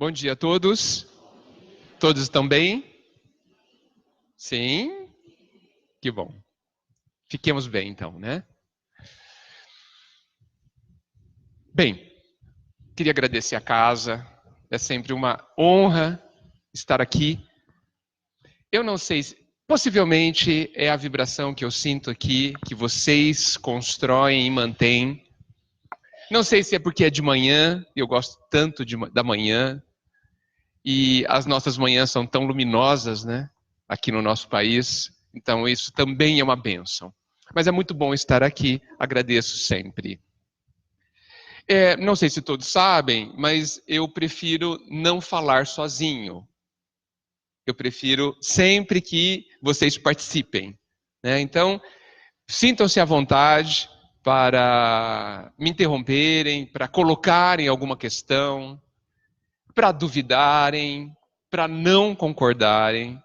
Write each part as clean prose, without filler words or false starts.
Bom dia a todos. Todos estão bem? Sim? Que bom. Fiquemos bem, então, né? Bem, queria agradecer a casa. É sempre uma honra estar aqui. Eu não sei se... Possivelmente é a vibração que eu sinto aqui, que vocês constroem e mantêm. Não sei se é porque é de manhã, eu gosto tanto da manhã, e as nossas manhãs são tão luminosas, né? Aqui no nosso país. Então isso também é uma bênção. Mas é muito bom estar aqui, agradeço sempre. Não sei se todos sabem, mas eu prefiro não falar sozinho. Eu prefiro sempre que vocês participem, né? Então, sintam-se à vontade para me interromperem, para colocarem alguma questão, para duvidarem, para não concordarem.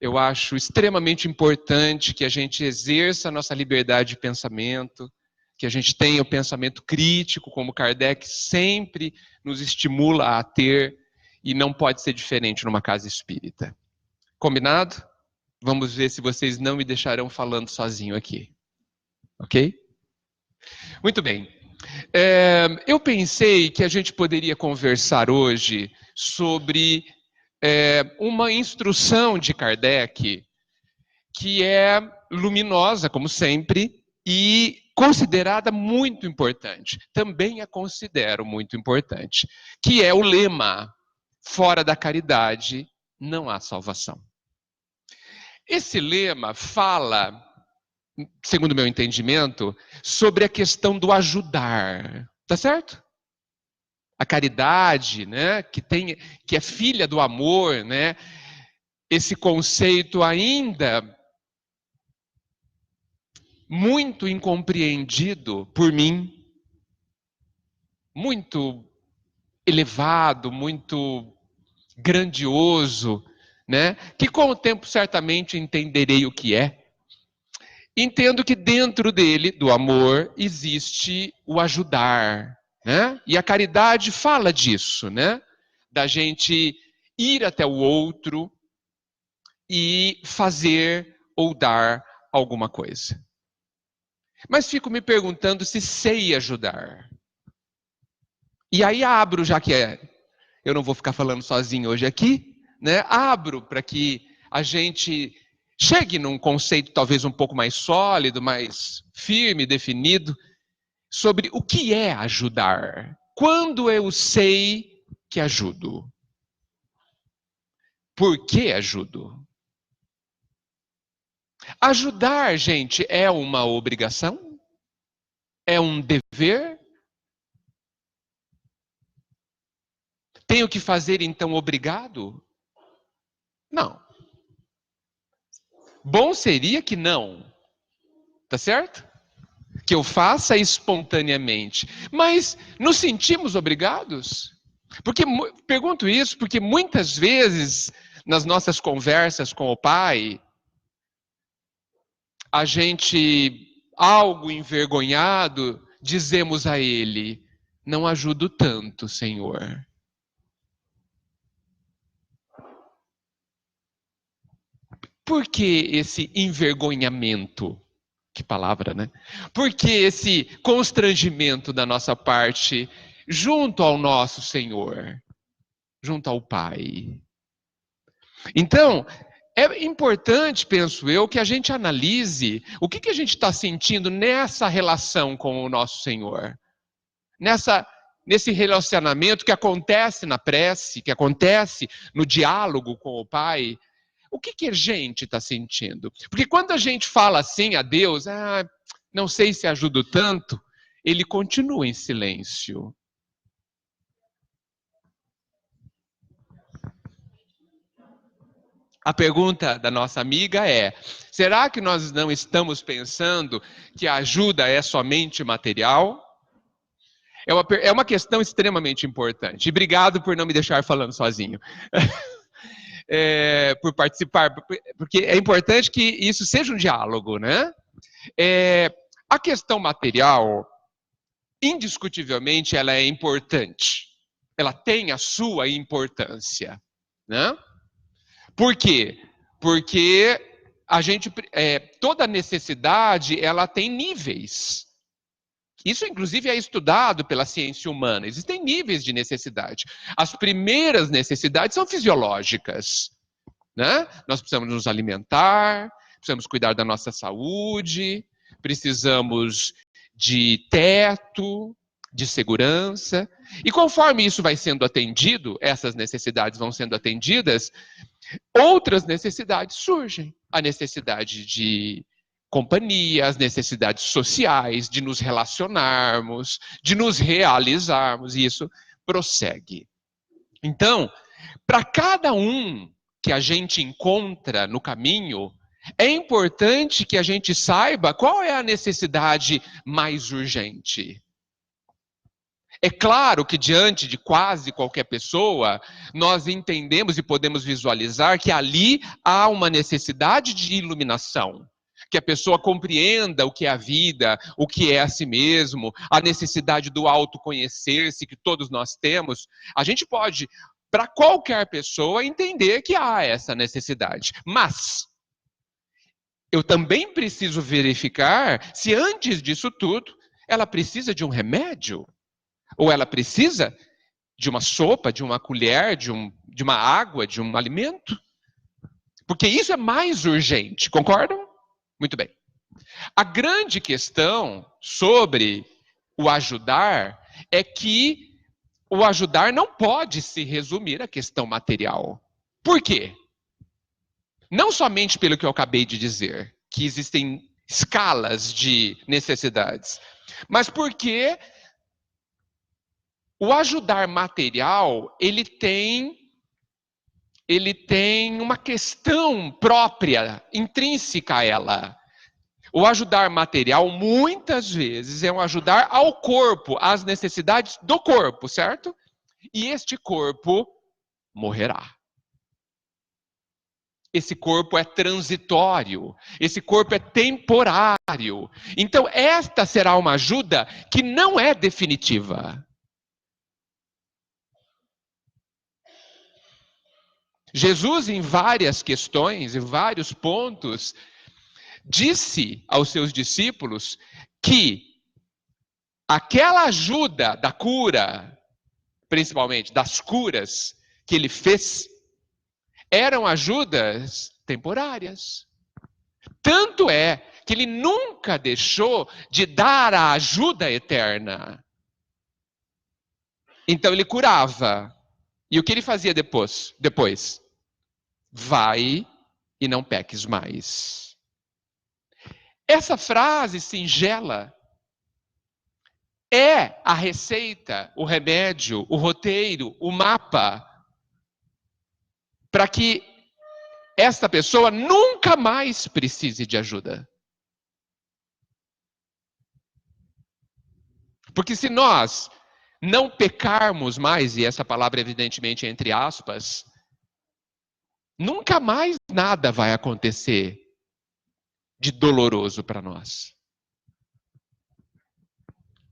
Eu acho extremamente importante que a gente exerça a nossa liberdade de pensamento, que a gente tenha o pensamento crítico, como Kardec sempre nos estimula a ter, e não pode ser diferente numa casa espírita. Combinado? Vamos ver se vocês não me deixarão falando sozinho aqui. Ok? Muito bem. Eu pensei que a gente poderia conversar hoje sobre uma instrução de Kardec que é luminosa, como sempre, e considerada muito importante. Também a considero muito importante, que é o lema: fora da caridade não há salvação. Esse lema fala, segundo o meu entendimento, sobre a questão do ajudar, tá certo? A caridade, né, que é filha do amor, né? Esse conceito ainda muito incompreendido por mim, muito elevado, muito grandioso, né? Que com o tempo certamente entenderei o que é. Entendo que dentro dele, do amor, existe o ajudar, né? E a caridade fala disso, né? Da gente ir até o outro e fazer ou dar alguma coisa. Mas fico me perguntando se sei ajudar. E aí abro, já que eu não vou ficar falando sozinho hoje aqui, né? Abro para que a gente chegue num conceito talvez um pouco mais sólido, mais firme, definido, sobre o que é ajudar. Quando eu sei que ajudo? Por que ajudo? Ajudar, gente, é uma obrigação? É um dever? Tenho que fazer então obrigado? Não. Bom seria que não. Tá certo? Que eu faça espontaneamente. Mas nos sentimos obrigados? Pergunto isso porque muitas vezes nas nossas conversas com o Pai, a gente, algo envergonhado, dizemos a Ele: não ajudo tanto, Senhor. Por que esse envergonhamento? Que palavra, né? Por que esse constrangimento da nossa parte junto ao nosso Senhor, junto ao Pai? Então, é importante, penso eu, que a gente analise o que a gente está sentindo nessa relação com o nosso Senhor. Nesse relacionamento que acontece na prece, que acontece no diálogo com o Pai. O que a gente está sentindo? Porque quando a gente fala assim a Deus, não sei se ajudo tanto, Ele continua em silêncio. A pergunta da nossa amiga é: será que nós não estamos pensando que a ajuda é somente material? É uma questão extremamente importante. E obrigado por não me deixar falando sozinho. Por participar, porque é importante que isso seja um diálogo, né? A questão material, indiscutivelmente, ela é importante. ela tem a sua importância, né? Por quê? Porque toda necessidade, ela tem níveis. Isso, inclusive, é estudado pela ciência humana. Existem níveis de necessidade. As primeiras necessidades são fisiológicas, né? Nós precisamos nos alimentar, precisamos cuidar da nossa saúde, precisamos de teto, de segurança. E conforme isso vai sendo atendido, essas necessidades vão sendo atendidas, outras necessidades surgem. A necessidade de companhia, as necessidades sociais, de nos relacionarmos, de nos realizarmos, e isso prossegue. Então, para cada um que a gente encontra no caminho, é importante que a gente saiba qual é a necessidade mais urgente. É claro que diante de quase qualquer pessoa, nós entendemos e podemos visualizar que ali há uma necessidade de iluminação. Que a pessoa compreenda o que é a vida, o que é a si mesmo, a necessidade do autoconhecer-se que todos nós temos. A gente pode, para qualquer pessoa, entender que há essa necessidade. Mas eu também preciso verificar se antes disso tudo, ela precisa de um remédio. Ou ela precisa de uma sopa, de uma colher, de uma água, de um alimento? Porque isso é mais urgente, concordam? Muito bem. A grande questão sobre o ajudar é que o ajudar não pode se resumir à questão material. Por quê? Não somente pelo que eu acabei de dizer, que existem escalas de necessidades, mas porque o ajudar material, ele tem uma questão própria, intrínseca a ela. O ajudar material, muitas vezes, é um ajudar ao corpo, às necessidades do corpo, certo? E este corpo morrerá. Esse corpo é transitório, esse corpo é temporário. Então, esta será uma ajuda que não é definitiva. Jesus, em várias questões, em vários pontos, disse aos seus discípulos que aquela ajuda da cura, principalmente das curas que ele fez, eram ajudas temporárias. Tanto é que ele nunca deixou de dar a ajuda eterna. Então ele curava. E o que ele fazia depois? Vai e não peques mais. Essa frase singela é a receita, o remédio, o roteiro, o mapa para que esta pessoa nunca mais precise de ajuda. Porque se nós não pecarmos mais, e essa palavra evidentemente é entre aspas, nunca mais nada vai acontecer de doloroso para nós.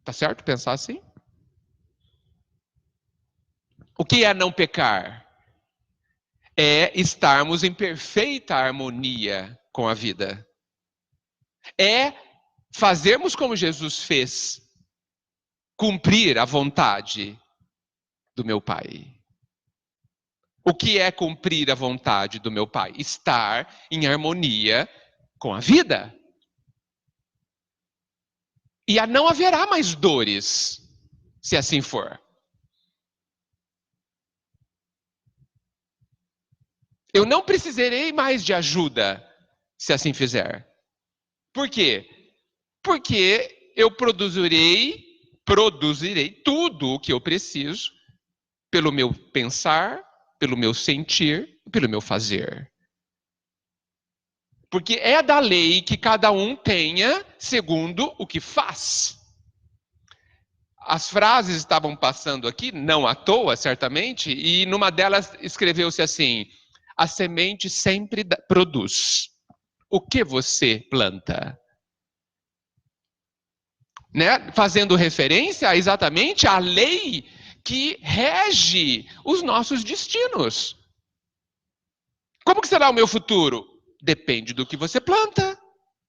Tá certo pensar assim? O que é não pecar? É estarmos em perfeita harmonia com a vida. É fazermos como Jesus fez, cumprir a vontade do meu Pai. O que é cumprir a vontade do meu Pai? Estar em harmonia com a vida. E não haverá mais dores, se assim for. Eu não precisarei mais de ajuda, se assim fizer. Por quê? Porque eu produzirei tudo o que eu preciso pelo meu pensar, pelo meu sentir, pelo meu fazer. Porque é da lei que cada um tenha segundo o que faz. As frases estavam passando aqui, não à toa, certamente, e numa delas escreveu-se assim: a semente sempre produz. O que você planta? Né? Fazendo referência exatamente à lei que rege os nossos destinos. Como que será o meu futuro? Depende do que você planta.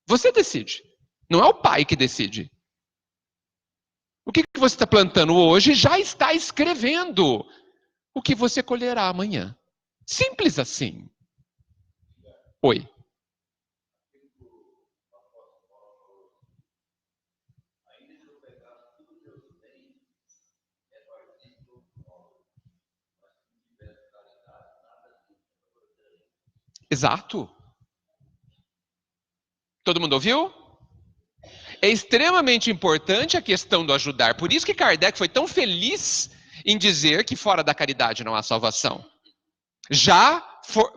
Você decide. Não é o pai que decide. O que você está plantando hoje já está escrevendo o que você colherá amanhã. Simples assim. Oi. Exato. Todo mundo ouviu? É extremamente importante a questão do ajudar. Por isso que Kardec foi tão feliz em dizer que fora da caridade não há salvação. Já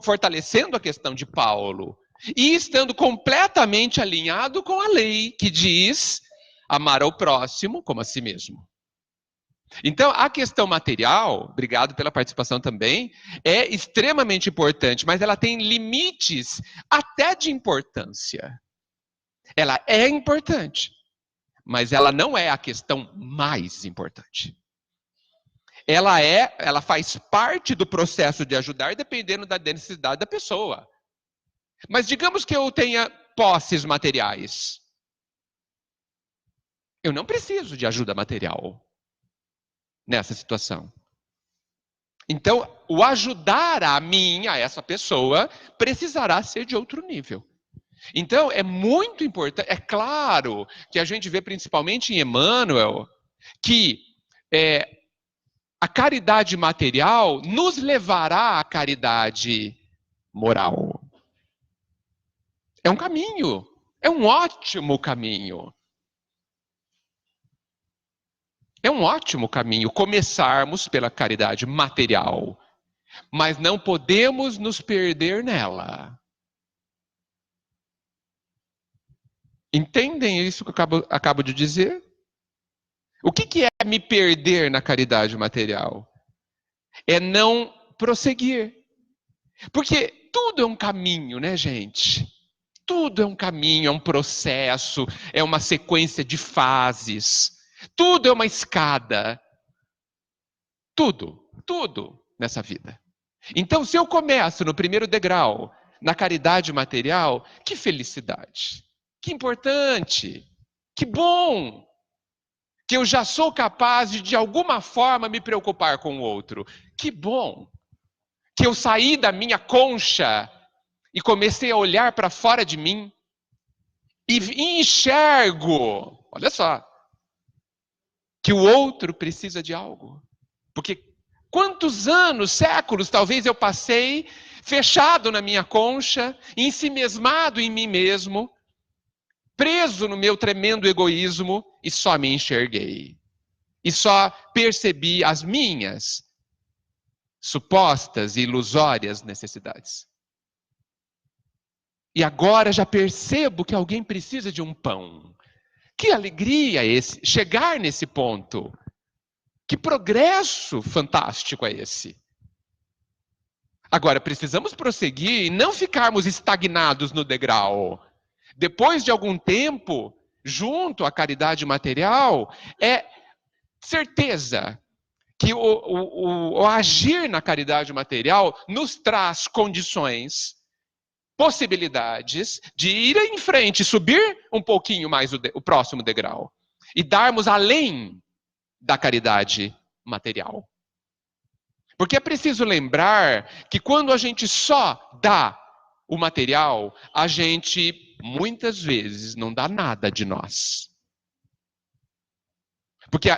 fortalecendo a questão de Paulo e estando completamente alinhado com a lei que diz amar ao próximo como a si mesmo. Então, a questão material, obrigado pela participação também, é extremamente importante, mas ela tem limites até de importância. Ela é importante, mas ela não é a questão mais importante. Ela faz parte do processo de ajudar dependendo da necessidade da pessoa. Mas digamos que eu tenha posses materiais. Eu não preciso de ajuda material nessa situação. Então, o ajudar a essa pessoa, precisará ser de outro nível. Então, é muito importante, é claro que a gente vê principalmente em Emmanuel, que a caridade material nos levará à caridade moral. É um caminho, é um ótimo caminho. É um ótimo caminho começarmos pela caridade material, mas não podemos nos perder nela. Entendem isso que eu acabo de dizer? O que é me perder na caridade material? É não prosseguir. Porque tudo é um caminho, né, gente? Tudo é um caminho, é um processo, é uma sequência de fases. Tudo é uma escada. Tudo nessa vida. Então, se eu começo no primeiro degrau, na caridade material, que felicidade, que importante, que bom, que eu já sou capaz de alguma forma, me preocupar com o outro. Que bom, que eu saí da minha concha e comecei a olhar para fora de mim e enxergo, olha só, que o outro precisa de algo. Porque quantos anos, séculos, talvez eu passei fechado na minha concha, ensimesmado em mim mesmo, preso no meu tremendo egoísmo e só me enxerguei. E só percebi as minhas supostas e ilusórias necessidades. E agora já percebo que alguém precisa de um pão. Que alegria esse, chegar nesse ponto. Que progresso fantástico é esse. Agora, precisamos prosseguir e não ficarmos estagnados no degrau. Depois de algum tempo, junto à caridade material, é certeza que o agir na caridade material nos traz condições, possibilidades de ir em frente, subir um pouquinho mais o próximo degrau e darmos além da caridade material. Porque é preciso lembrar que quando a gente só dá o material, a gente muitas vezes não dá nada de nós. Porque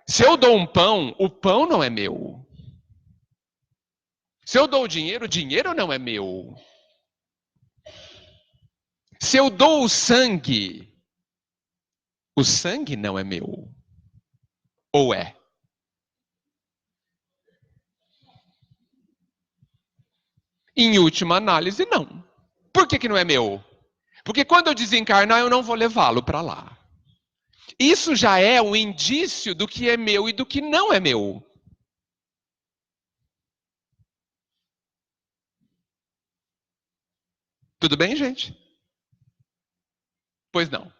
se eu dou um pão, o pão não é meu. Se eu dou o dinheiro não é meu. Se eu dou o sangue não é meu. Ou é? Em última análise, não. Por que não é meu? Porque quando eu desencarnar, eu não vou levá-lo para lá. Isso já é um indício do que é meu e do que não é meu. Tudo bem, gente? Pois não.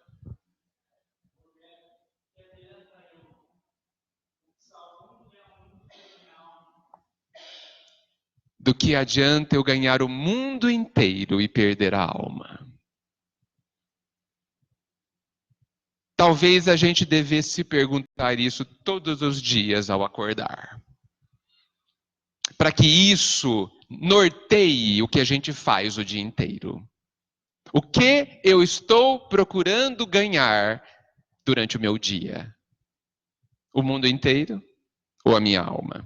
do que adianta eu ganhar o mundo inteiro e perder a alma. Talvez a gente devesse se perguntar isso todos os dias ao acordar. Para que isso norteie o que a gente faz o dia inteiro. O que eu estou procurando ganhar durante o meu dia? O mundo inteiro ou a minha alma?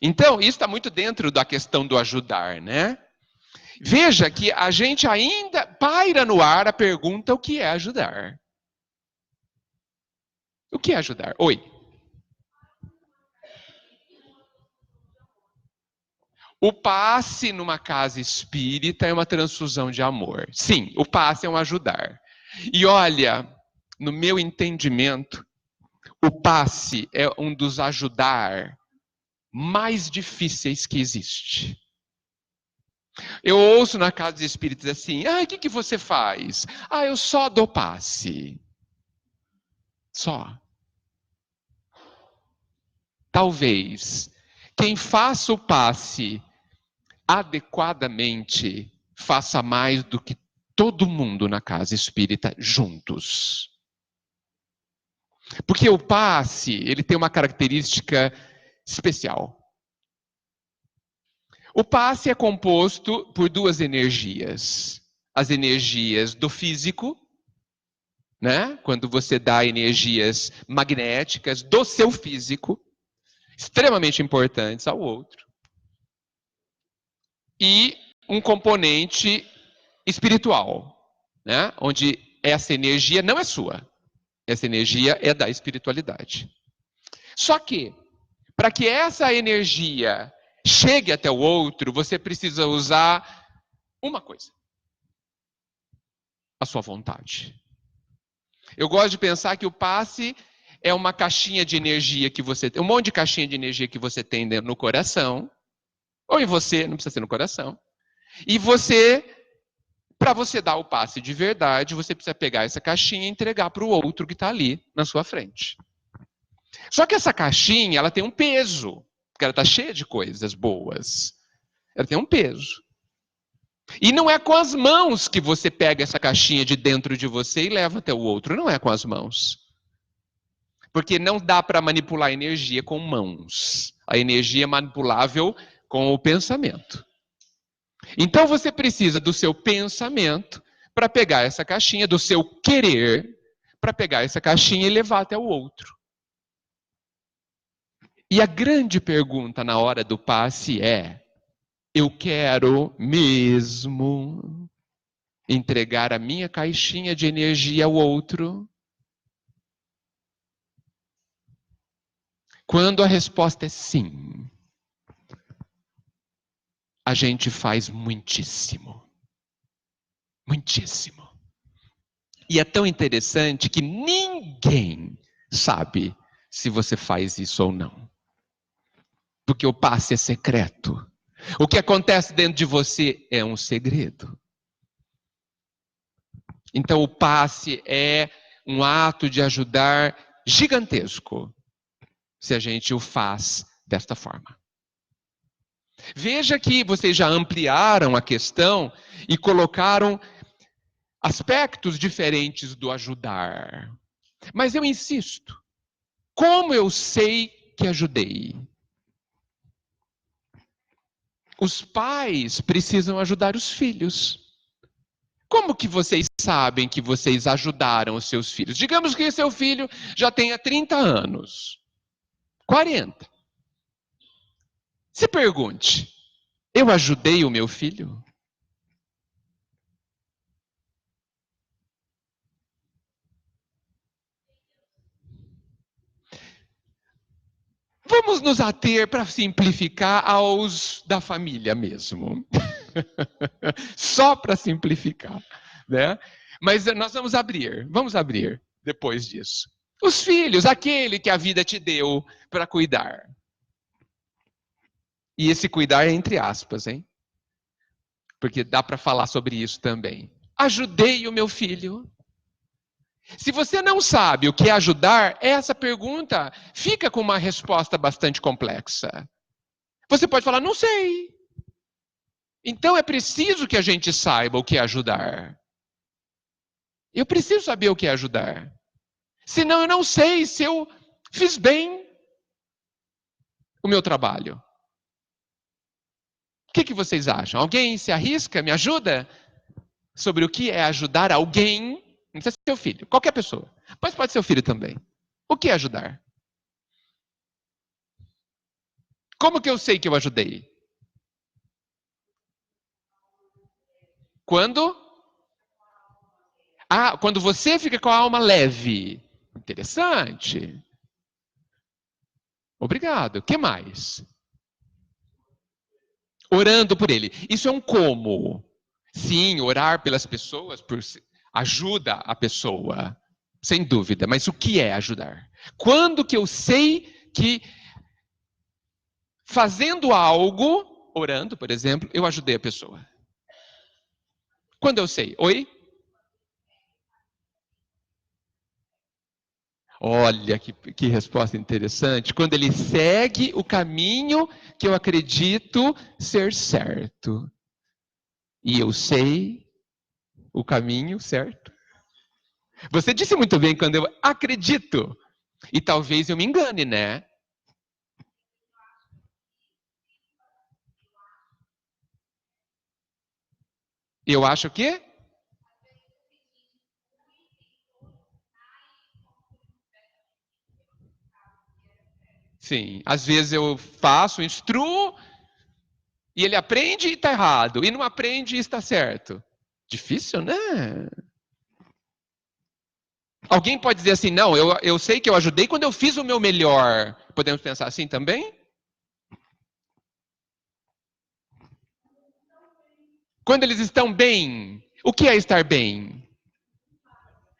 Então, isso está muito dentro da questão do ajudar, né? Veja que a gente ainda paira no ar a pergunta: o que é ajudar? O que é ajudar? Oi. O passe numa casa espírita é uma transfusão de amor. Sim, o passe é um ajudar. E olha, no meu entendimento, o passe é um dos ajudar mais difíceis que existe. Eu ouço na casa espírita assim: o que você faz? Eu só dou passe. Só. Talvez quem faça o passe adequadamente faça mais do que todo mundo na casa espírita juntos. Porque o passe, ele tem uma característica especial. O passe é composto por duas energias. As energias do físico, né? Quando você dá energias magnéticas do seu físico, extremamente importantes ao outro. E um componente espiritual, né? Onde essa energia não é sua. Essa energia é da espiritualidade. Só que, para que essa energia chegue até o outro, você precisa usar uma coisa: a sua vontade. Eu gosto de pensar que o passe é uma caixinha de energia que você tem, um monte de caixinha de energia que você tem no coração, ou em você, não precisa ser no coração. E você, para você dar o passe de verdade, você precisa pegar essa caixinha e entregar para o outro que está ali na sua frente. Só que essa caixinha, ela tem um peso, porque ela está cheia de coisas boas. Ela tem um peso. E não é com as mãos que você pega essa caixinha de dentro de você e leva até o outro. Não é com as mãos. Porque não dá para manipular a energia com mãos. A energia é manipulável com o pensamento. Então você precisa do seu pensamento para pegar essa caixinha, do seu querer, para pegar essa caixinha e levar até o outro. E a grande pergunta na hora do passe é: eu quero mesmo entregar a minha caixinha de energia ao outro? Quando a resposta é sim, a gente faz muitíssimo. Muitíssimo. E é tão interessante que ninguém sabe se você faz isso ou não. Porque o passe é secreto. O que acontece dentro de você é um segredo. Então o passe é um ato de ajudar gigantesco, se a gente o faz desta forma. Veja que vocês já ampliaram a questão e colocaram aspectos diferentes do ajudar. Mas eu insisto, como eu sei que ajudei? Os pais precisam ajudar os filhos. Como que vocês sabem que vocês ajudaram os seus filhos? Digamos que seu filho já tenha 30 anos, 40. Se pergunte: eu ajudei o meu filho? Vamos nos ater, para simplificar, aos da família mesmo. Só para simplificar, né? Mas nós vamos abrir depois disso. Os filhos, aquele que a vida te deu para cuidar. E esse cuidar é entre aspas, hein? Porque dá para falar sobre isso também. Ajudei o meu filho. Se você não sabe o que é ajudar, essa pergunta fica com uma resposta bastante complexa. Você pode falar: não sei. Então é preciso que a gente saiba o que é ajudar. Eu preciso saber o que é ajudar. Senão eu não sei se eu fiz bem o meu trabalho. O que vocês acham? Alguém se arrisca? Me ajuda? Sobre o que é ajudar alguém? Não precisa ser seu filho, qualquer pessoa. Mas pode ser o filho também. O que é ajudar? Como que eu sei que eu ajudei? Quando? Ah, quando você fica com a alma leve. Interessante. Obrigado. O que mais? Orando por ele. Isso é um como. Sim, orar pelas pessoas ajuda a pessoa. Sem dúvida. Mas o que é ajudar? Quando que eu sei que fazendo algo, orando, por exemplo, eu ajudei a pessoa? Quando eu sei? Oi? Olha que resposta interessante. Quando ele segue o caminho que eu acredito ser certo. E eu sei o caminho certo. Você disse muito bem quando eu acredito. E talvez eu me engane, né? Eu acho que? Sim. Às vezes eu faço, instruo, e ele aprende e está errado. E não aprende e está certo. Difícil, né? Alguém pode dizer assim, não, eu sei que eu ajudei quando eu fiz o meu melhor. Podemos pensar assim também? Quando eles estão bem, o que é estar bem?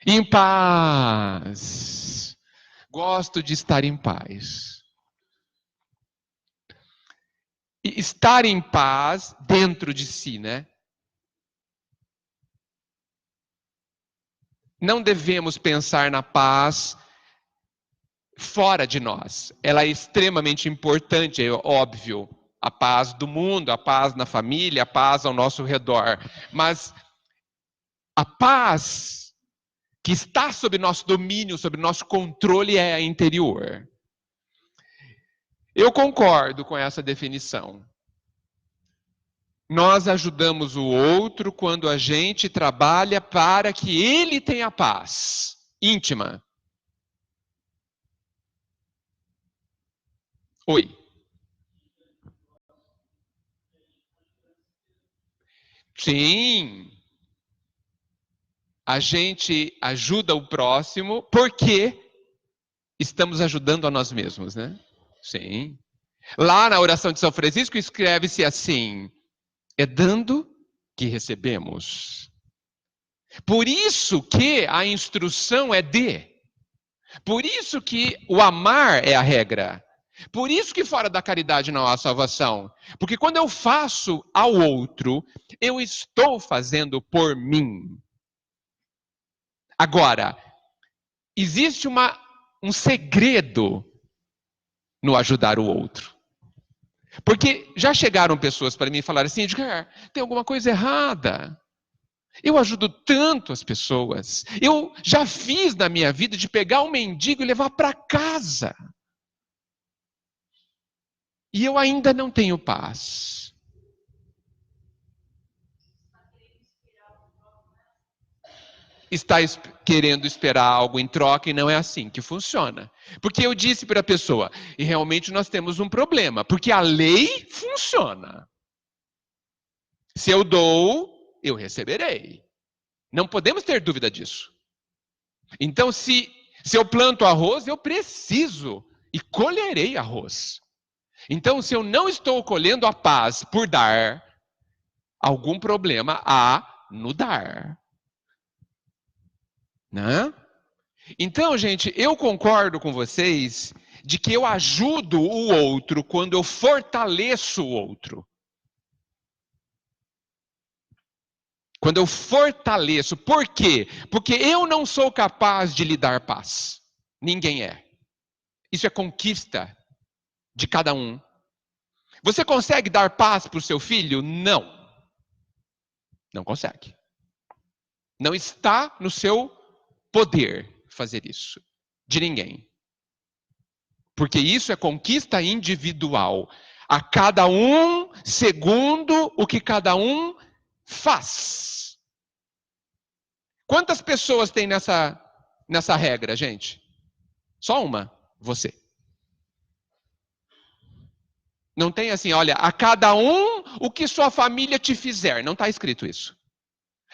Em paz. Gosto de estar em paz. E estar em paz dentro de si, né? Não devemos pensar na paz fora de nós. Ela é extremamente importante, é óbvio. A paz do mundo, a paz na família, a paz ao nosso redor. Mas a paz que está sob nosso domínio, sob nosso controle, é a interior. Eu concordo com essa definição. Nós ajudamos o outro quando a gente trabalha para que ele tenha paz íntima. Oi. Sim. A gente ajuda o próximo porque estamos ajudando a nós mesmos, né? Sim. Lá na oração de São Francisco escreve-se assim: é dando que recebemos. Por isso que a instrução é dê. Por isso que o amar é a regra. Por isso que fora da caridade não há salvação. Porque quando eu faço ao outro, eu estou fazendo por mim. Agora, existe um segredo no ajudar o outro. Porque já chegaram pessoas para mim e falaram assim, Edgar, tem alguma coisa errada. Eu ajudo tanto as pessoas. Eu já fiz na minha vida de pegar um mendigo e levar para casa. E eu ainda não tenho paz. Está querendo esperar algo em troca e não é assim que funciona. Porque eu disse para a pessoa, e realmente nós temos um problema, porque a lei funciona. Se eu dou, eu receberei. Não podemos ter dúvida disso. Então, se eu planto arroz, eu preciso e colherei arroz. Então, se eu não estou colhendo a paz por dar, algum problema há no dar. Né? Então, gente, eu concordo com vocês de que eu ajudo o outro quando eu fortaleço o outro. Quando eu fortaleço. Por quê? Porque eu não sou capaz de lhe dar paz. Ninguém é. Isso é conquista de cada um. Você consegue dar paz para o seu filho? Não. Não consegue. Não está no seu poder fazer isso. De ninguém. Porque isso é conquista individual. A cada um, segundo o que cada um faz. Quantas pessoas tem nessa regra, gente? Só uma, você. Não tem assim, olha, a cada um o que sua família te fizer. Não está escrito isso.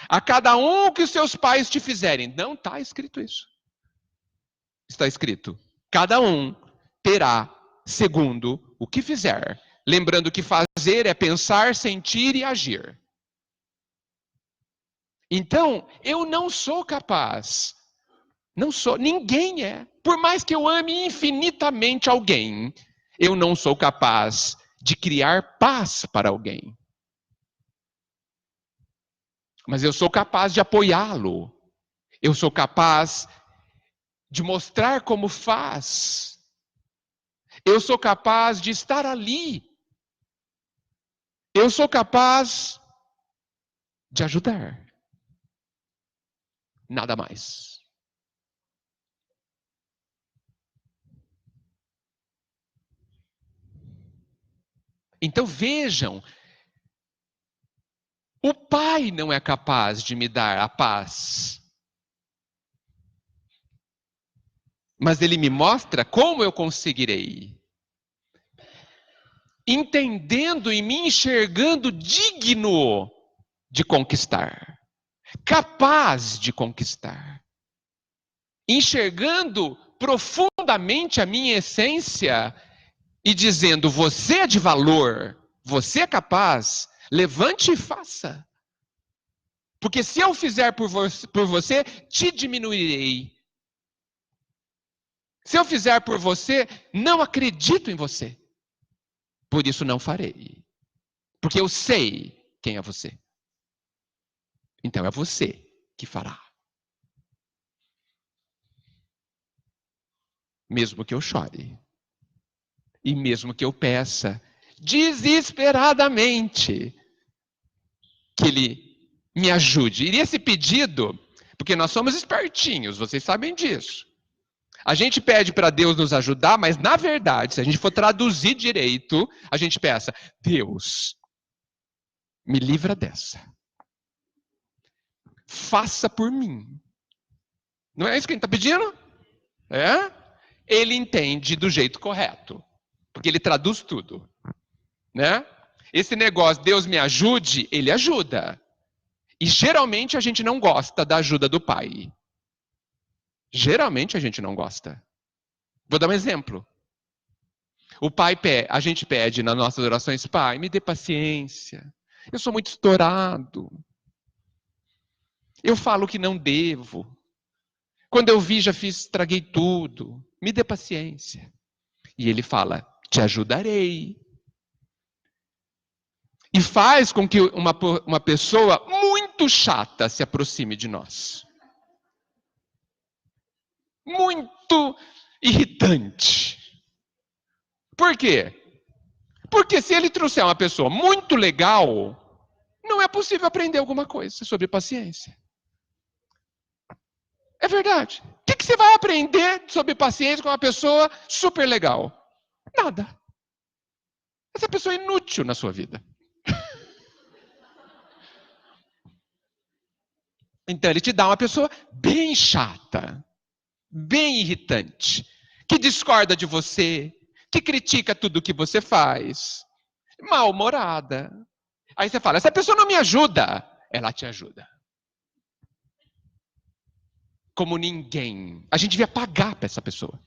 A cada um o que seus pais te fizerem. Não está escrito isso. Está escrito, cada um terá segundo o que fizer. Lembrando que fazer é pensar, sentir e agir. Então, eu não sou capaz. Não sou, ninguém é. Por mais que eu ame infinitamente alguém, eu não sou capaz de criar paz para alguém. Mas eu sou capaz de apoiá-lo. Eu sou capaz de mostrar como faz. Eu sou capaz de estar ali. Eu sou capaz de ajudar. Nada mais. Então vejam, o Pai não é capaz de me dar a paz. Mas Ele me mostra como eu conseguirei. Entendendo e me enxergando digno de conquistar. Capaz de conquistar. Enxergando profundamente a minha essência e dizendo, você é de valor, você é capaz, levante e faça. Porque se eu fizer por você, te diminuirei. Se eu fizer por você, não acredito em você. Por isso não farei. Porque eu sei quem é você. Então é você que fará. Mesmo que eu chore. E mesmo que eu peça desesperadamente que Ele me ajude. E esse pedido, porque nós somos espertinhos, vocês sabem disso. A gente pede para Deus nos ajudar, mas na verdade, se a gente for traduzir direito, a gente peça, Deus, me livra dessa. Faça por mim. Não é isso que a gente está pedindo? É? Ele entende do jeito correto. Porque ele traduz tudo. Né? Esse negócio, Deus me ajude, ele ajuda. E geralmente a gente não gosta da ajuda do Pai. Geralmente a gente não gosta. Vou dar um exemplo. A gente pede nas nossas orações, Pai, me dê paciência. Eu sou muito estourado. Eu falo que não devo. Quando eu vi, já estraguei tudo. Me dê paciência. E ele fala, te ajudarei. E faz com que uma pessoa muito chata se aproxime de nós. Muito irritante. Por quê? Porque se ele trouxer uma pessoa muito legal, não é possível aprender alguma coisa sobre paciência. É verdade. O que você vai aprender sobre paciência com uma pessoa super legal? Nada. Essa pessoa é inútil na sua vida. Então ele te dá uma pessoa bem chata, bem irritante, que discorda de você, que critica tudo que você faz, mal-humorada. Aí você fala, essa pessoa não me ajuda. Ela te ajuda. Como ninguém. A gente devia pagar para essa pessoa.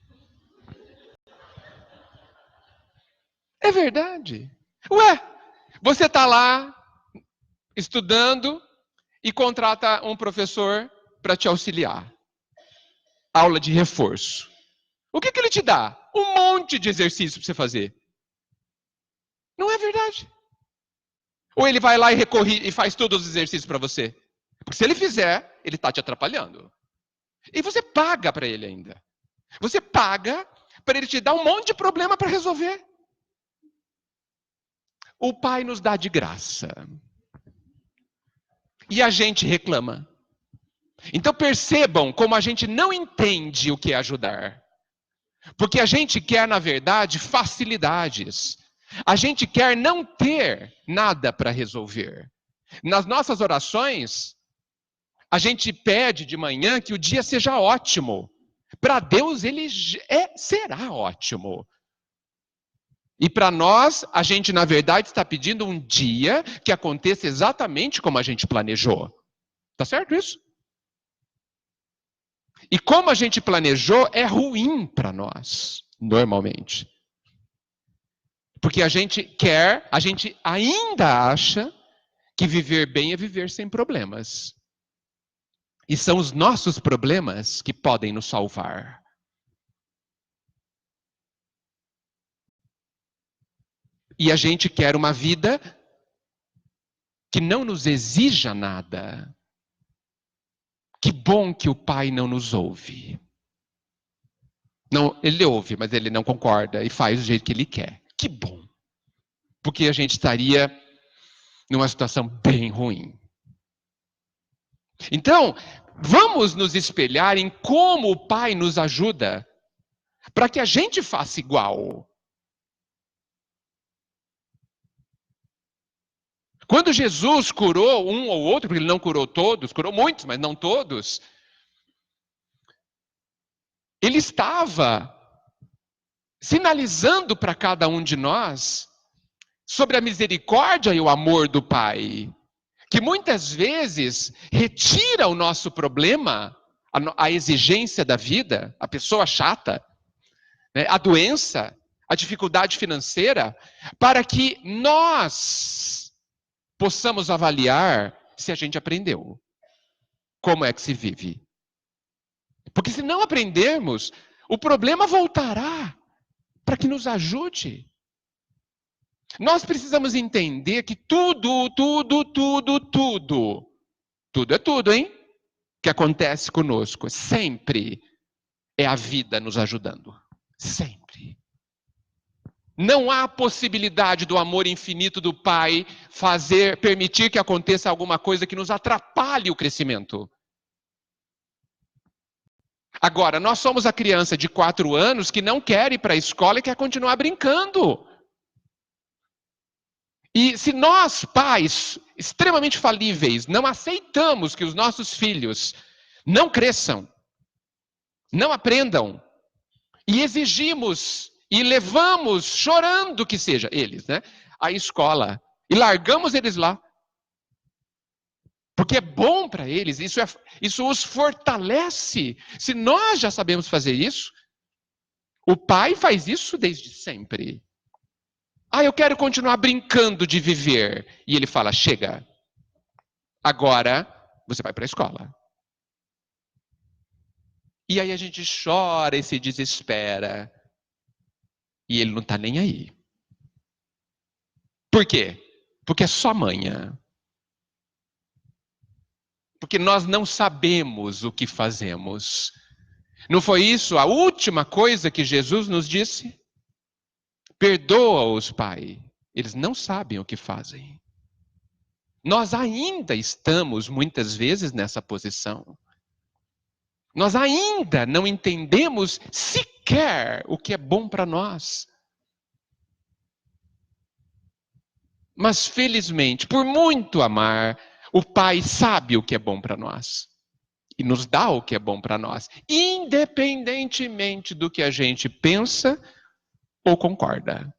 É verdade. Ué, você está lá estudando e contrata um professor para te auxiliar. Aula de reforço. O que ele te dá? Um monte de exercício para você fazer. Não é verdade. Ou ele vai lá e faz todos os exercícios para você. Porque se ele fizer, ele está te atrapalhando. E você paga para ele ainda. Você paga para ele te dar um monte de problema para resolver. O Pai nos dá de graça. E a gente reclama. Então percebam como a gente não entende o que é ajudar. Porque a gente quer, na verdade, facilidades. A gente quer não ter nada para resolver. Nas nossas orações, a gente pede de manhã que o dia seja ótimo. Para Deus, ele será ótimo. E para nós, a gente, na verdade, está pedindo um dia que aconteça exatamente como a gente planejou. Tá certo isso? E como a gente planejou é ruim para nós, normalmente. Porque a gente ainda acha que viver bem é viver sem problemas. E são os nossos problemas que podem nos salvar. E a gente quer uma vida que não nos exija nada. Que bom que o Pai não nos ouve. Não, ele ouve, mas ele não concorda e faz do jeito que ele quer. Que bom. Porque a gente estaria numa situação bem ruim. Então, vamos nos espelhar em como o Pai nos ajuda para que a gente faça igual. Quando Jesus curou um ou outro, porque ele não curou todos, curou muitos, mas não todos, ele estava sinalizando para cada um de nós sobre a misericórdia e o amor do Pai, que muitas vezes retira o nosso problema, a exigência da vida, a pessoa chata, né, a doença, a dificuldade financeira, para que nós possamos avaliar se a gente aprendeu como é que se vive. Porque se não aprendermos, o problema voltará para que nos ajude. Nós precisamos entender que tudo é tudo, hein? Que acontece conosco, sempre é a vida nos ajudando. Sempre. Não há possibilidade do amor infinito do Pai permitir que aconteça alguma coisa que nos atrapalhe o crescimento. Agora, nós somos a criança de 4 anos que não quer ir para a escola e quer continuar brincando. E se nós, pais extremamente falíveis, não aceitamos que os nossos filhos não cresçam, não aprendam, e exigimos e levamos, chorando que seja, eles, né, à escola, e largamos eles lá, porque é bom para eles, isso os fortalece. Se nós já sabemos fazer isso, o pai faz isso desde sempre. Eu quero continuar brincando de viver. E ele fala, chega, agora você vai para a escola. E aí a gente chora e se desespera. E ele não está nem aí. Por quê? Porque é só manhã. Porque nós não sabemos o que fazemos. Não foi isso a última coisa que Jesus nos disse? Perdoa-os, Pai. Eles não sabem o que fazem. Nós ainda estamos, muitas vezes, nessa posição. Nós ainda não entendemos sequer o que é bom para nós. Mas, felizmente, por muito amar, o Pai sabe o que é bom para nós. E nos dá o que é bom para nós. Independentemente do que a gente pensa ou concorda.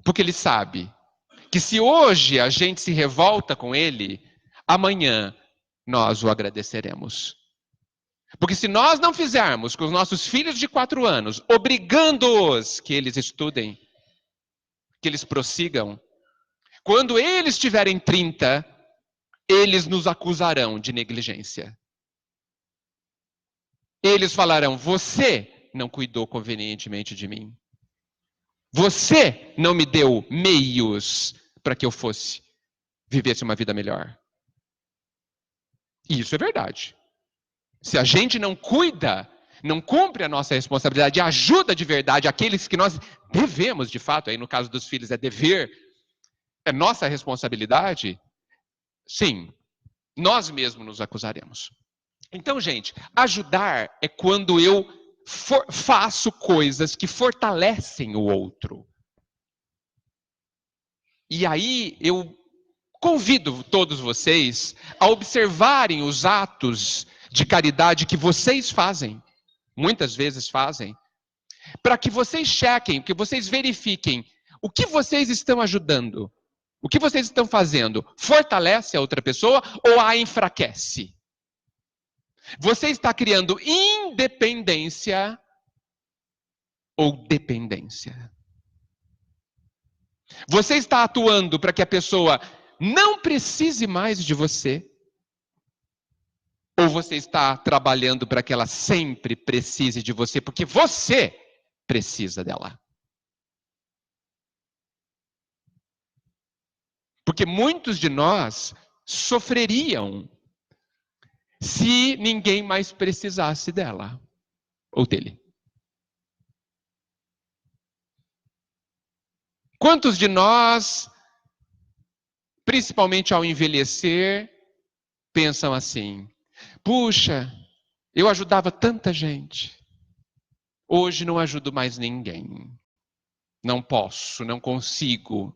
Porque Ele sabe que se hoje a gente se revolta com Ele, amanhã nós o agradeceremos. Porque se nós não fizermos com os nossos filhos de 4 anos, obrigando-os que eles estudem, que eles prossigam, quando eles tiverem 30, eles nos acusarão de negligência. Eles falarão, você não cuidou convenientemente de mim. Você não me deu meios para que eu vivesse uma vida melhor. E isso é verdade. Se a gente não cuida, não cumpre a nossa responsabilidade, ajuda de verdade aqueles que nós devemos, de fato, aí no caso dos filhos é dever, é nossa responsabilidade, sim, nós mesmos nos acusaremos. Então, gente, ajudar é quando eu faço coisas que fortalecem o outro. E aí eu convido todos vocês a observarem os atos de caridade que vocês fazem, muitas vezes fazem, para que vocês chequem, que vocês verifiquem o que vocês estão ajudando, o que vocês estão fazendo, fortalece a outra pessoa ou a enfraquece? Você está criando independência ou dependência? Você está atuando para que a pessoa não precise mais de você? Ou você está trabalhando para que ela sempre precise de você, porque você precisa dela? Porque muitos de nós sofreriam se ninguém mais precisasse dela ou dele. Quantos de nós, principalmente ao envelhecer, pensam assim: puxa, eu ajudava tanta gente, hoje não ajudo mais ninguém. Não posso, não consigo.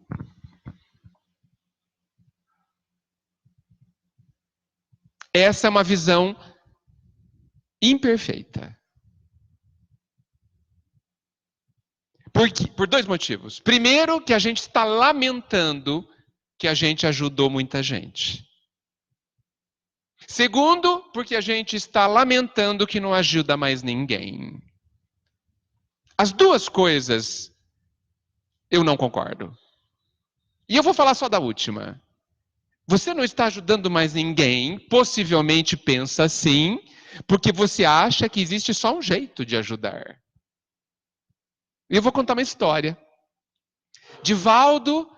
Essa é uma visão imperfeita. Por dois motivos. Primeiro, que a gente está lamentando que a gente ajudou muita gente. Segundo, porque a gente está lamentando que não ajuda mais ninguém. As duas coisas eu não concordo. E eu vou falar só da última. Você não está ajudando mais ninguém, possivelmente pensa assim, porque você acha que existe só um jeito de ajudar. E eu vou contar uma história. Divaldo,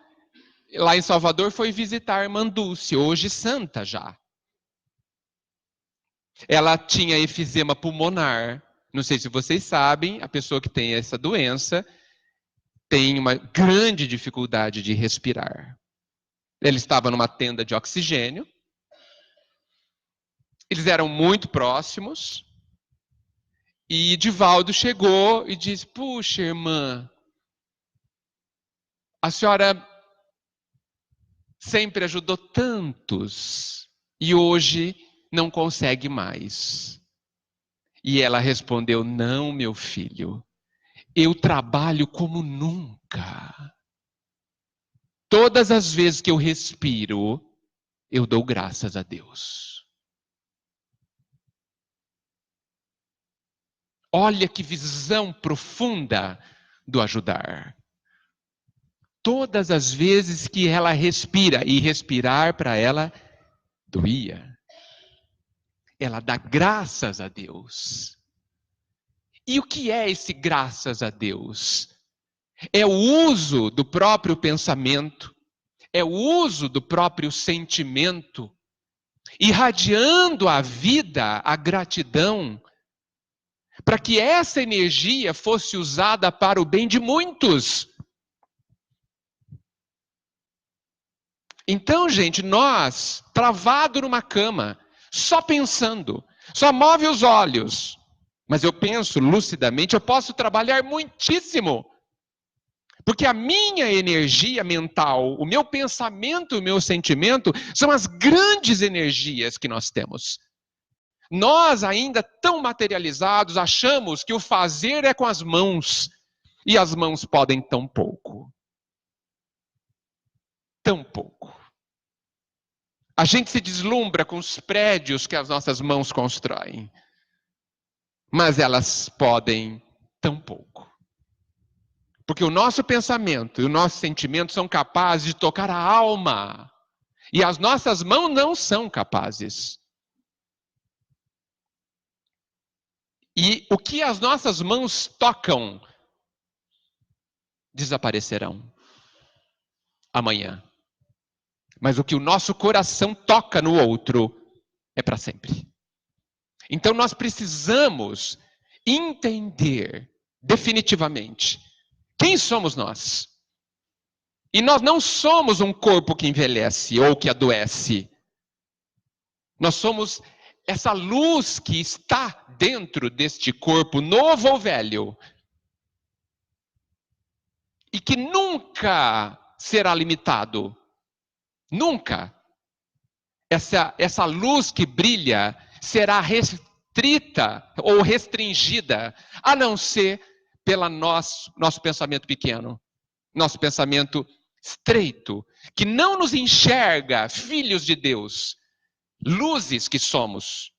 lá em Salvador, foi visitar a irmã Dulce, hoje santa já. Ela tinha efizema pulmonar. Não sei se vocês sabem, a pessoa que tem essa doença tem uma grande dificuldade de respirar. Ele estava numa tenda de oxigênio. Eles eram muito próximos. E Divaldo chegou e disse: puxa, irmã, a senhora sempre ajudou tantos e hoje não consegue mais. E ela respondeu: não, meu filho, eu trabalho como nunca. Todas as vezes que eu respiro, eu dou graças a Deus. Olha que visão profunda do ajudar. Todas as vezes que ela respira, e respirar para ela doía, ela dá graças a Deus. E o que é esse graças a Deus? É o uso do próprio pensamento, é o uso do próprio sentimento, irradiando a vida, a gratidão, para que essa energia fosse usada para o bem de muitos. Então, gente, nós, travado numa cama, só pensando, só move os olhos, mas eu penso lucidamente, eu posso trabalhar muitíssimo. Porque a minha energia mental, o meu pensamento, o meu sentimento, são as grandes energias que nós temos. Nós, ainda tão materializados, achamos que o fazer é com as mãos. E as mãos podem tão pouco. Tão pouco. A gente se deslumbra com os prédios que as nossas mãos constroem. Mas elas podem tão pouco. Porque o nosso pensamento e o nosso sentimento são capazes de tocar a alma. E as nossas mãos não são capazes. E o que as nossas mãos tocam, desaparecerão amanhã. Mas o que o nosso coração toca no outro, é para sempre. Então nós precisamos entender definitivamente quem somos nós. E nós não somos um corpo que envelhece ou que adoece. Nós somos essa luz que está dentro deste corpo, novo ou velho, e que nunca será limitado. Nunca. Essa luz que brilha será restrita ou restringida, a não ser pelo nosso pensamento pequeno, nosso pensamento estreito, que não nos enxerga filhos de Deus, luzes que somos.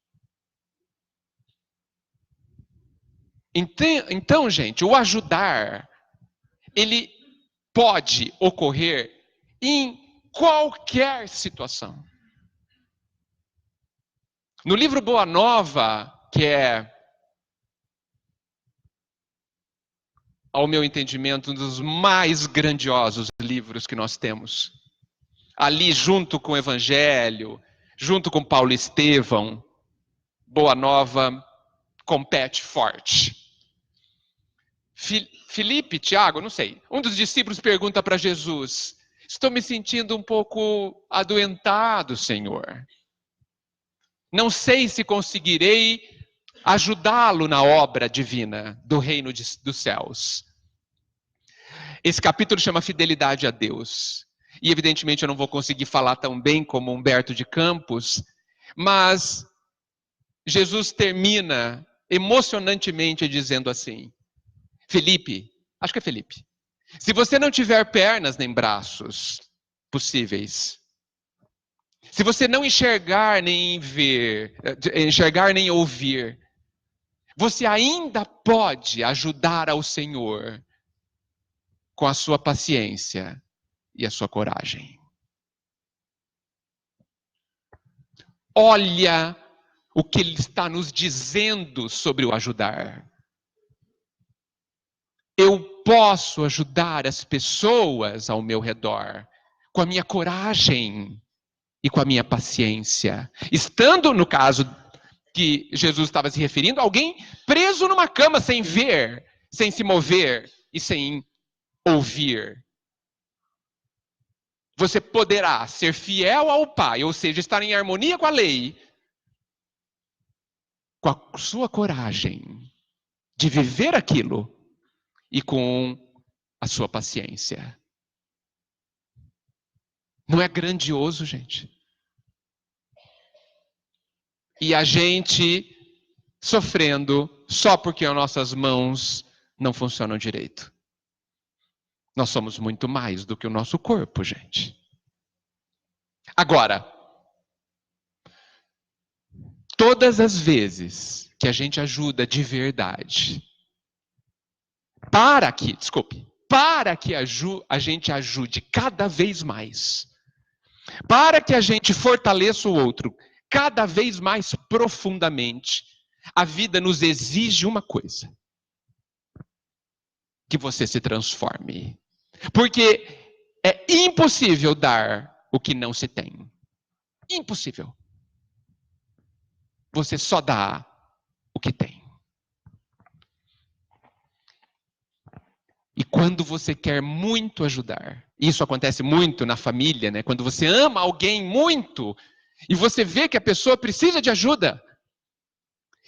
Então, gente, o ajudar, ele pode ocorrer em qualquer situação. No livro Boa Nova, que é, ao meu entendimento, um dos mais grandiosos livros que nós temos, ali junto com o Evangelho, junto com Paulo e Estevão, Boa Nova compete forte. Filipe, Tiago, não sei, um dos discípulos pergunta para Jesus: estou me sentindo um pouco adoentado, Senhor. Não sei se conseguirei ajudá-lo na obra divina do reino dos céus. Esse capítulo chama Fidelidade a Deus. E evidentemente eu não vou conseguir falar tão bem como Humberto de Campos, mas Jesus termina emocionantemente dizendo assim: Felipe, acho que é Felipe, se você não tiver pernas nem braços possíveis, se você não enxergar nem ouvir, você ainda pode ajudar ao Senhor com a sua paciência e a sua coragem. Olha o que ele está nos dizendo sobre o ajudar. Eu posso ajudar as pessoas ao meu redor com a minha coragem e com a minha paciência. Estando, no caso que Jesus estava se referindo, alguém preso numa cama sem ver, sem se mover e sem ouvir. Você poderá ser fiel ao Pai, ou seja, estar em harmonia com a lei, com a sua coragem de viver aquilo e com a sua paciência. Não é grandioso, gente? E a gente sofrendo só porque as nossas mãos não funcionam direito. Nós somos muito mais do que o nosso corpo, gente. Agora, todas as vezes que a gente ajuda de verdade, para que a gente ajude cada vez mais, para que a gente fortaleça o outro cada vez mais profundamente, a vida nos exige uma coisa: que você se transforme. Porque é impossível dar o que não se tem. Impossível. Você só dá o que tem. E quando você quer muito ajudar, isso acontece muito na família, né? Quando você ama alguém muito e você vê que a pessoa precisa de ajuda,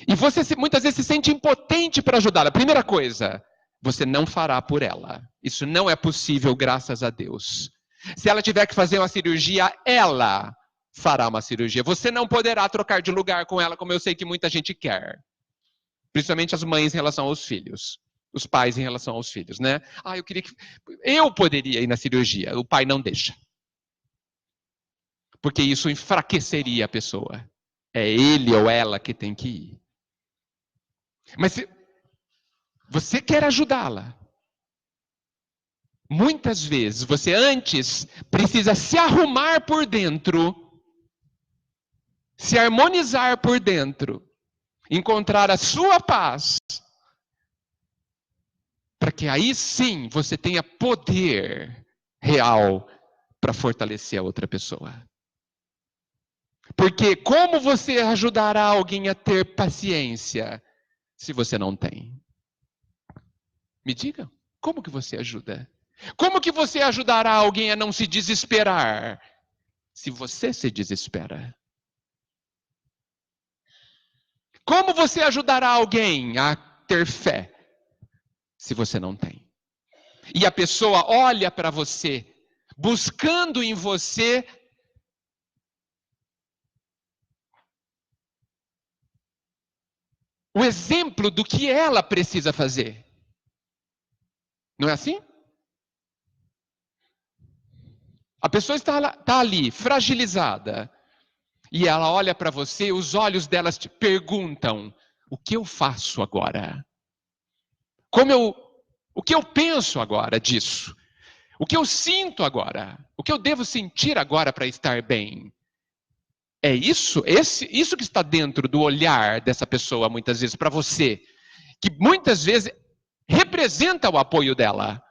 e você muitas vezes se sente impotente para ajudá-la. Primeira coisa, você não fará por ela. Isso não é possível, graças a Deus. Se ela tiver que fazer uma cirurgia, ela fará uma cirurgia. Você não poderá trocar de lugar com ela, como eu sei que muita gente quer. Principalmente as mães em relação aos filhos. Os pais em relação aos filhos, né? Eu poderia ir na cirurgia, o pai não deixa. Porque isso enfraqueceria a pessoa. É ele ou ela que tem que ir. Mas se você quer ajudá-la, muitas vezes você antes precisa se arrumar por dentro, se harmonizar por dentro, encontrar a sua paz, para que aí sim você tenha poder real para fortalecer a outra pessoa. Porque como você ajudará alguém a ter paciência se você não tem? Me diga, como que você ajuda? Como que você ajudará alguém a não se desesperar se você se desespera? Como você ajudará alguém a ter fé se você não tem? E a pessoa olha para você, buscando em você o exemplo do que ela precisa fazer. Não é assim? A pessoa está ali, fragilizada, e ela olha para você, os olhos delas te perguntam: o que eu faço agora? O que eu penso agora disso? O que eu sinto agora? O que eu devo sentir agora para estar bem? É isso? Isso que está dentro do olhar dessa pessoa, muitas vezes, para você, que muitas vezes representa o apoio dela.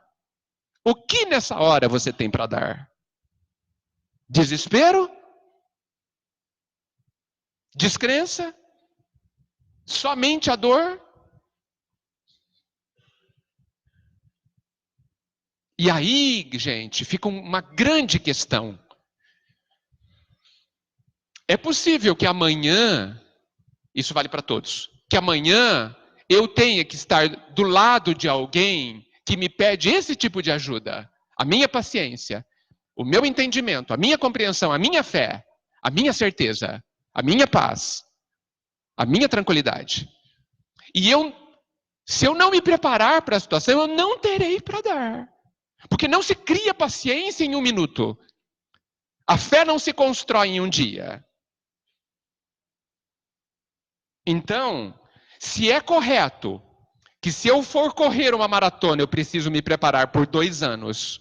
O que nessa hora você tem para dar? Desespero? Descrença? Somente a dor? E aí, gente, fica uma grande questão. É possível que amanhã, isso vale para todos, que amanhã eu tenha que estar do lado de alguém que me pede esse tipo de ajuda. A minha paciência, o meu entendimento, a minha compreensão, a minha fé, a minha certeza, a minha paz, a minha tranquilidade. E se eu não me preparar para a situação, eu não terei para dar. Porque não se cria paciência em um minuto. A fé não se constrói em um dia. Então, se é correto que se eu for correr uma maratona, eu preciso me preparar por 2 anos,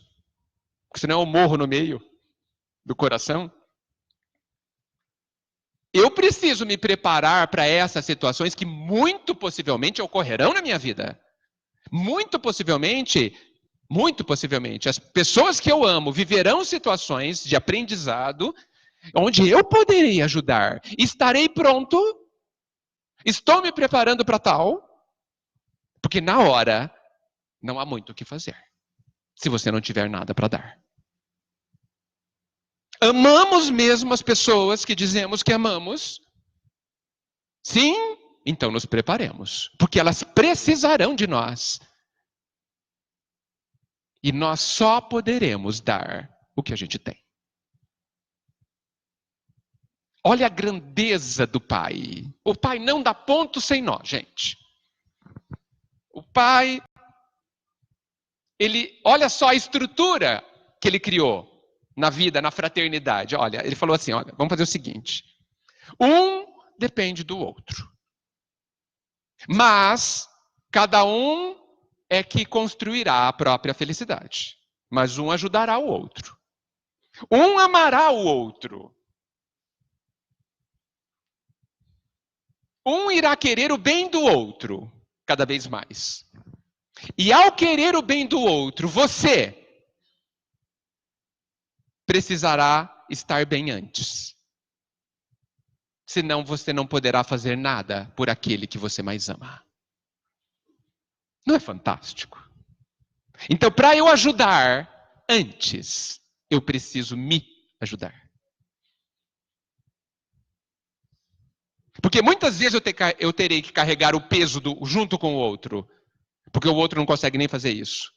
porque senão eu morro no meio do coração, eu preciso me preparar para essas situações que muito possivelmente ocorrerão na minha vida. Muito possivelmente, as pessoas que eu amo viverão situações de aprendizado onde eu poderei ajudar. Estarei pronto, estou me preparando para tal, porque na hora não há muito o que fazer, se você não tiver nada para dar. Amamos mesmo as pessoas que dizemos que amamos? Sim, então nos preparemos, porque elas precisarão de nós. E nós só poderemos dar o que a gente tem. Olha a grandeza do Pai. O Pai não dá ponto sem nó, gente. O Pai, olha só a estrutura que ele criou na vida, na fraternidade. Olha, ele falou assim, olha, vamos fazer o seguinte. Um depende do outro. Mas cada um é que construirá a própria felicidade. Mas um ajudará o outro. Um amará o outro. Um irá querer o bem do outro, cada vez mais. E ao querer o bem do outro, você precisará estar bem antes. Senão você não poderá fazer nada por aquele que você mais ama. Não é fantástico? Então, para eu ajudar antes, eu preciso me ajudar. Porque muitas vezes eu terei que carregar o peso junto com o outro. Porque o outro não consegue nem fazer isso.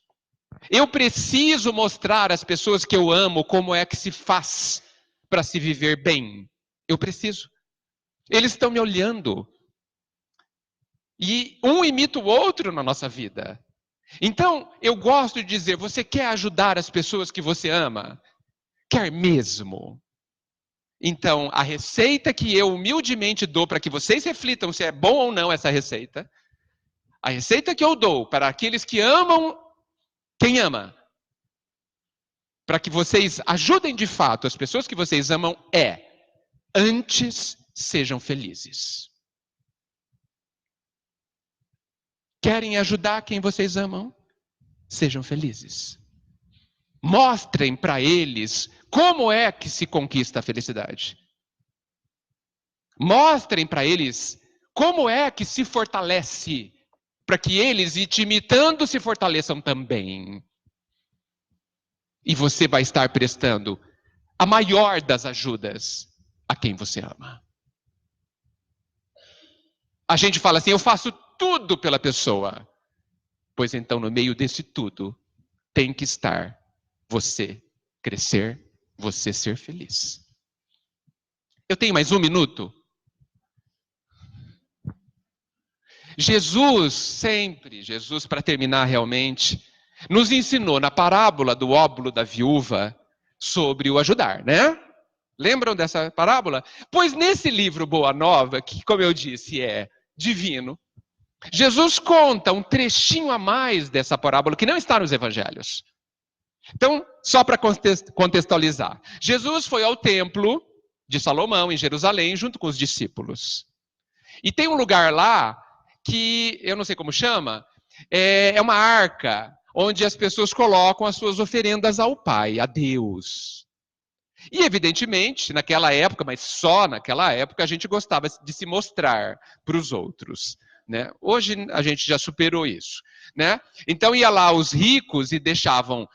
Eu preciso mostrar às pessoas que eu amo como é que se faz para se viver bem. Eu preciso. Eles estão me olhando. E um imita o outro na nossa vida. Então, eu gosto de dizer, você quer ajudar as pessoas que você ama? Quer mesmo? Então, a receita que eu humildemente dou para que vocês reflitam se é bom ou não essa receita, a receita que eu dou para aqueles que amam quem ama, para que vocês ajudem de fato as pessoas que vocês amam é, antes sejam felizes. Querem ajudar quem vocês amam? Sejam felizes. Mostrem para eles como é que se conquista a felicidade. Mostrem para eles como é que se fortalece, para que eles, te imitando, se fortaleçam também. E você vai estar prestando a maior das ajudas a quem você ama. A gente fala assim, eu faço tudo pela pessoa. Pois então, no meio desse tudo, tem que estar você crescer, você ser feliz. Eu tenho mais um minuto? Jesus, para terminar realmente, nos ensinou na parábola do óbolo da viúva sobre o ajudar, né? Lembram dessa parábola? Pois nesse livro Boa Nova, que, como eu disse, é divino, Jesus conta um trechinho a mais dessa parábola que não está nos evangelhos. Então, só para contextualizar, Jesus foi ao templo de Salomão, em Jerusalém, junto com os discípulos. E tem um lugar lá que, eu não sei como chama, é uma arca, onde as pessoas colocam as suas oferendas ao Pai, a Deus. E, evidentemente, naquela época, mas só naquela época, a gente gostava de se mostrar para os outros. Né? Hoje a gente já superou isso. Né? Então ia lá os ricos e deixavam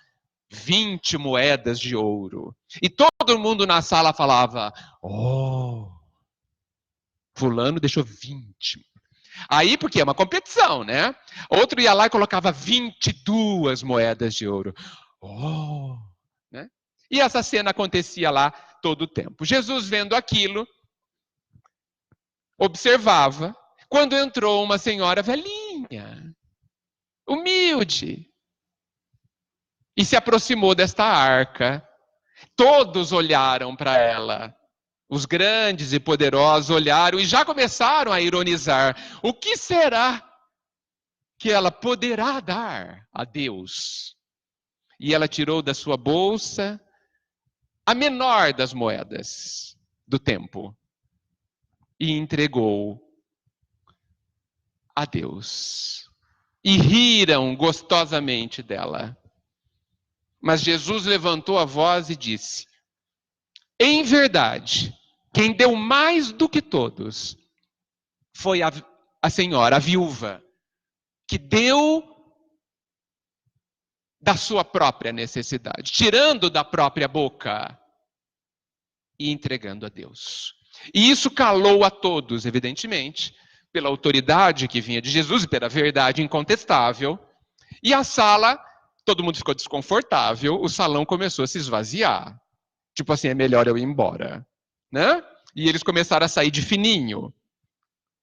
20 moedas de ouro. E todo mundo na sala falava, oh, fulano deixou 20. Aí, porque é uma competição, né? Outro ia lá e colocava 22 moedas de ouro. Oh, né? E essa cena acontecia lá todo o tempo. Jesus, vendo aquilo, observava, quando entrou uma senhora velhinha, humilde, e se aproximou desta arca. Todos olharam para ela. Os grandes e poderosos olharam e já começaram a ironizar. O que será que ela poderá dar a Deus? E ela tirou da sua bolsa a menor das moedas do tempo e entregou a Deus. E riram gostosamente dela. Mas Jesus levantou a voz e disse: em verdade, quem deu mais do que todos foi a senhora, a viúva, que deu da sua própria necessidade, tirando da própria boca e entregando a Deus. E isso calou a todos, evidentemente, pela autoridade que vinha de Jesus e pela verdade incontestável. E a sala, todo mundo ficou desconfortável, o salão começou a se esvaziar. Tipo assim, é melhor eu ir embora. Né? E eles começaram a sair de fininho.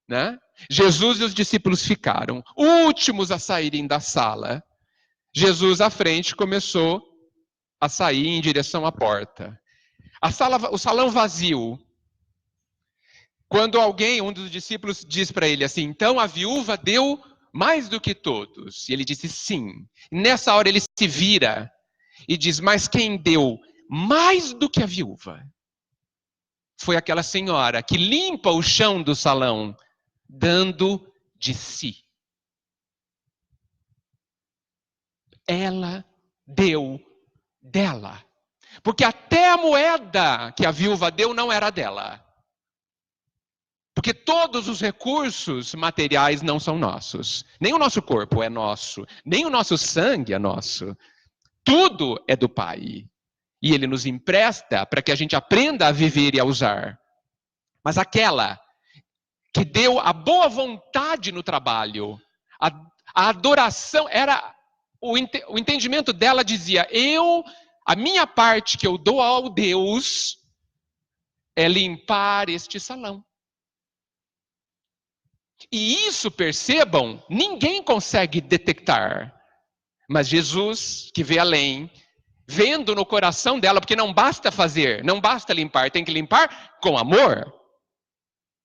Né? Jesus e os discípulos ficaram últimos a saírem da sala. Jesus à frente começou a sair em direção à porta. O salão vazio. Quando alguém, um dos discípulos, diz para ele assim: então a viúva deu mais do que todos. E ele disse sim. Nessa hora ele se vira e diz: mas quem deu mais do que a viúva foi aquela senhora que limpa o chão do salão, dando de si. Ela deu dela. Porque até a moeda que a viúva deu não era dela. Porque todos os recursos materiais não são nossos. Nem o nosso corpo é nosso. Nem o nosso sangue é nosso. Tudo é do Pai. E Ele nos empresta para que a gente aprenda a viver e a usar. Mas aquela que deu a boa vontade no trabalho, a adoração, era o entendimento dela dizia: a minha parte que eu dou ao Deus é limpar este salão. E isso, percebam, ninguém consegue detectar. Mas Jesus, que vê além, vendo no coração dela, porque não basta fazer, não basta limpar, tem que limpar com amor.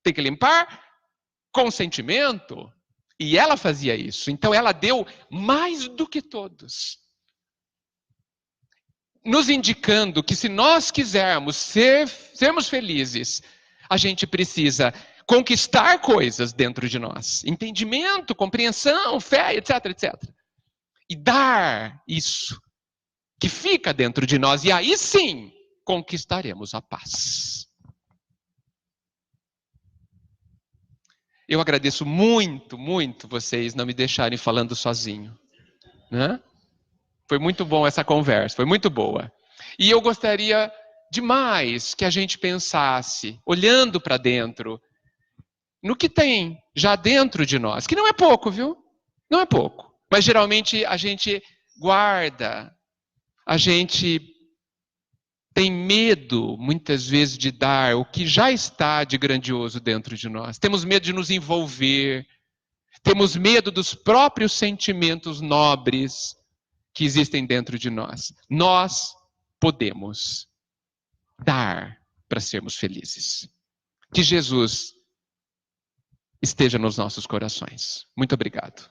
Tem que limpar com sentimento. E ela fazia isso. Então ela deu mais do que todos. Nos indicando que se nós quisermos sermos felizes, a gente precisa conquistar coisas dentro de nós. Entendimento, compreensão, fé, etc, etc. E dar isso que fica dentro de nós. E aí sim, conquistaremos a paz. Eu agradeço muito, muito vocês não me deixarem falando sozinho. Né? Foi muito bom essa conversa, foi muito boa. E eu gostaria demais que a gente pensasse, olhando para dentro, no que tem já dentro de nós, que não é pouco, viu? Não é pouco. Mas geralmente a gente guarda, a gente tem medo, muitas vezes, de dar o que já está de grandioso dentro de nós. Temos medo de nos envolver, temos medo dos próprios sentimentos nobres que existem dentro de nós. Nós podemos dar para sermos felizes. Que Jesus esteja nos nossos corações. Muito obrigado.